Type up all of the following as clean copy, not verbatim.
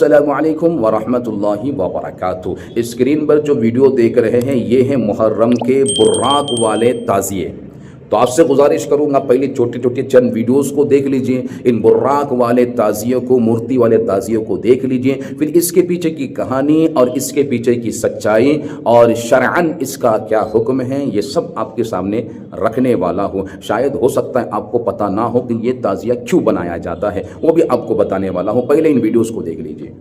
अस्सलामु अलैकुम वरहमतुल्लाहि वबरकातुहू। स्क्रीन पर जो वीडियो देख रहे हैं ये है मुहर्रम के बुर्राक वाले ताज़िए। तो आपसे गुजारिश करूंगा पहले छोटे छोटे चंद वीडियोस को देख लीजिए, इन बुर्राक वाले ताज़ियों को, मूर्ति वाले ताज़ियों को देख लीजिए, फिर इसके पीछे की कहानी और इसके पीछे की सच्चाई और शरअन इसका क्या हुक्म है, ये सब आपके सामने रखने वाला हूँ। शायद हो सकता है आपको पता ना हो कि ये ताज़िया क्यों बनाया जाता है, वो भी आपको बताने वाला हूँ। पहले इन वीडियोस को देख लीजिए।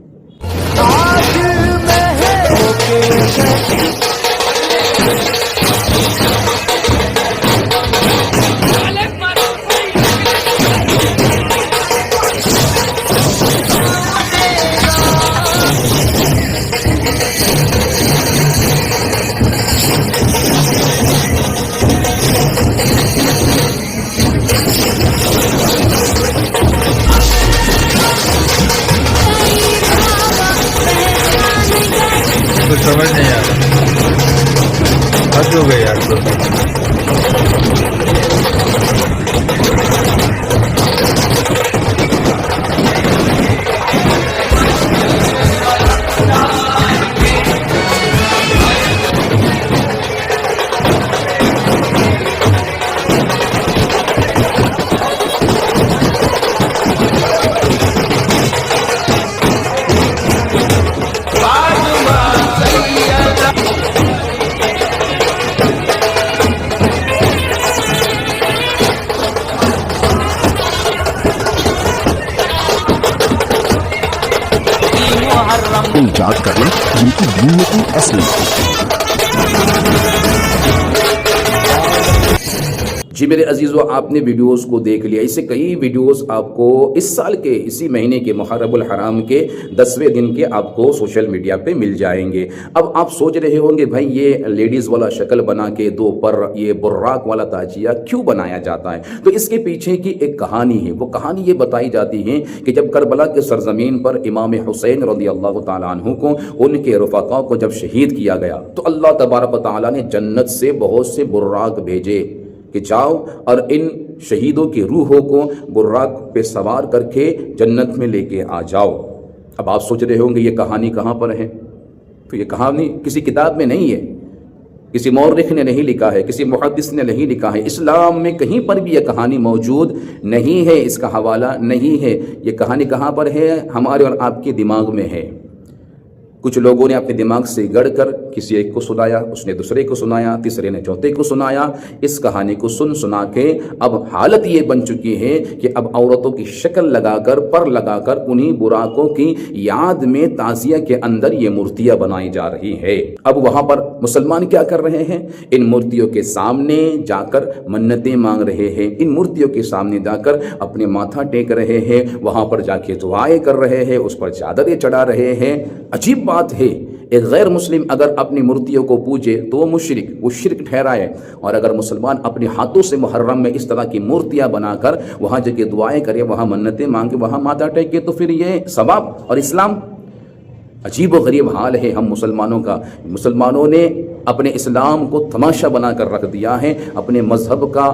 कुछ समझ नहीं आ रहा, हद हो गई यार। इजाद करना जिनकी दुनिया की असली। जी मेरे अजीज़ों, आपने वीडियोस को देख लिया। इससे कई वीडियोस आपको इस साल के इसी महीने के मुहर्रमुल हराम के 10वें दिन के आपको सोशल मीडिया पे मिल जाएंगे। अब आप सोच रहे होंगे भाई ये लेडीज़ वाला शक्ल बना के दो पर ये बुर्राक वाला ताजिया क्यों बनाया जाता है। तो इसके पीछे की एक कहानी है। वो कहानी ये बताई जाती है कि जब करबला के सरजमीन पर इमाम हुसैन रज़ियल्लाहु ताला अन्हु को उनके रफ़क़ा को जब शहीद किया गया तो अल्लाह तबारक व तआला ने जन्नत से बहुत से बुर्राक भेजे कि जाओ और इन शहीदों की रूहों को बुर्राक पे सवार करके जन्नत में लेके आ जाओ। अब आप सोच रहे होंगे ये कहानी कहाँ पर है। तो ये कहानी किसी किताब में नहीं है, किसी मौरख ने नहीं लिखा है, किसी मुहद्दिस ने नहीं लिखा है। इस्लाम में कहीं पर भी यह कहानी मौजूद नहीं है, इसका हवाला नहीं है। ये कहानी कहाँ पर है? हमारे और आपके दिमाग में है। कुछ लोगों ने अपने दिमाग से गढ़ कर किसी एक को सुनाया, उसने दूसरे को सुनाया, तीसरे ने चौथे को सुनाया। इस कहानी को सुना के अब हालत ये बन चुकी है कि अब औरतों की शक्ल लगाकर, पर लगाकर उन्हीं बुराकों की याद में ताज़िया के अंदर ये मूर्तियां बनाई जा रही है। अब वहां पर मुसलमान क्या कर रहे हैं? इन मूर्तियों के सामने जाकर मन्नतें मांग रहे हैं, इन मूर्तियों के सामने जाकर अपने माथा टेक रहे हैं, वहां पर जाके दुआएं कर रहे हैं, उस पर चादरें चढ़ा रहे हैं। अजीब बात है, एक गैर मुस्लिम अगर अपनी मूर्तियों को पूजे तो वो मुशरिक, वो शिरक ठहराए। और अगर मुसलमान अपने हाथों से मुहर्रम में इस तरह की मूर्तियां बनाकर वहां जगह दुआएं करे, वहां मन्नतें मांगे, वहां माथा टेके, तो फिर ये सवाब और इस्लाम। अजीब व गरीब हाल है हम मुसलमानों का। मुसलमानों ने अपने इस्लाम को तमाशा बनाकर रख दिया है, अपने मजहब का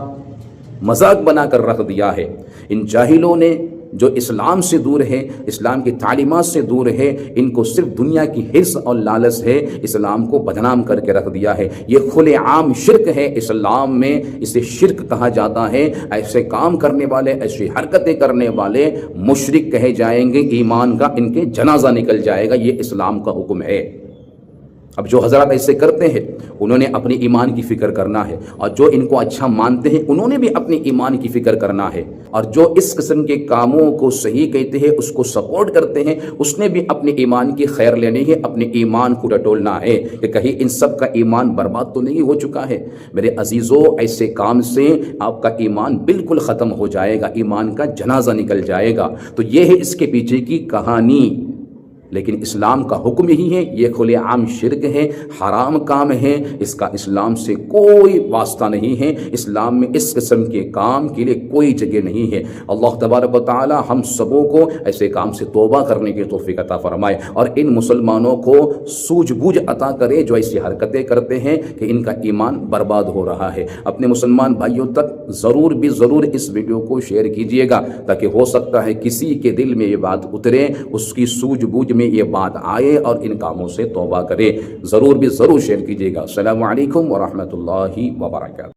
मजाक बनाकर रख दिया है। इन जाहिलों ने जो इस्लाम से दूर है, इस्लाम की तालीमात से दूर है, इनको सिर्फ दुनिया की हिर्स और लालच है, इस्लाम को बदनाम करके रख दिया है। ये खुले आम शिरक है। इस्लाम में इसे शिरक कहा जाता है। ऐसे काम करने वाले, ऐसी हरकतें करने वाले मुशरिक कहे जाएंगे, ईमान का इनके जनाजा निकल जाएगा। ये इस्लाम का हुक्म है। अब जो हजरत ऐसे करते हैं उन्होंने अपने ईमान की फ़िक्र करना है, और जो इनको अच्छा मानते हैं उन्होंने भी अपने ईमान की फ़िक्र करना है, और जो इस किस्म के कामों को सही कहते हैं, उसको सपोर्ट करते हैं, उसने भी अपने ईमान की खैर लेनी है, अपने ईमान को टटोलना है कि कहीं इन सब का ईमान बर्बाद तो नहीं हो चुका है। मेरे अजीज़ों, ऐसे काम से आपका ईमान बिल्कुल ख़त्म हो जाएगा, ईमान का जनाजा निकल जाएगा। तो ये है इसके पीछे की कहानी। लेकिन इस्लाम का हुक्म यही है, ये खुले आम शिरक है, हराम काम है, इसका इस्लाम से कोई वास्ता नहीं है। इस्लाम में इस किस्म के काम के लिए کوئی جگہ نہیں ہے۔ اللہ تبارک و تعالی ہم سبوں کو ایسے کام سے توبہ کرنے کی توفیق عطا فرمائے اور ان مسلمانوں کو سوجھ بوجھ عطا کرے جو ایسی حرکتیں کرتے ہیں کہ ان کا ایمان برباد ہو رہا ہے۔ اپنے مسلمان بھائیوں تک ضرور بھی ضرور اس ویڈیو کو شیئر کیجئے گا تاکہ ہو سکتا ہے کسی کے دل میں یہ بات اترے، اس کی سوجھ بوجھ میں یہ بات آئے اور ان کاموں سے توبہ کرے۔ ضرور بھی ضرور شیئر کیجئے گا۔ السلام علیکم ورحمۃ اللہ وبرکاتہ۔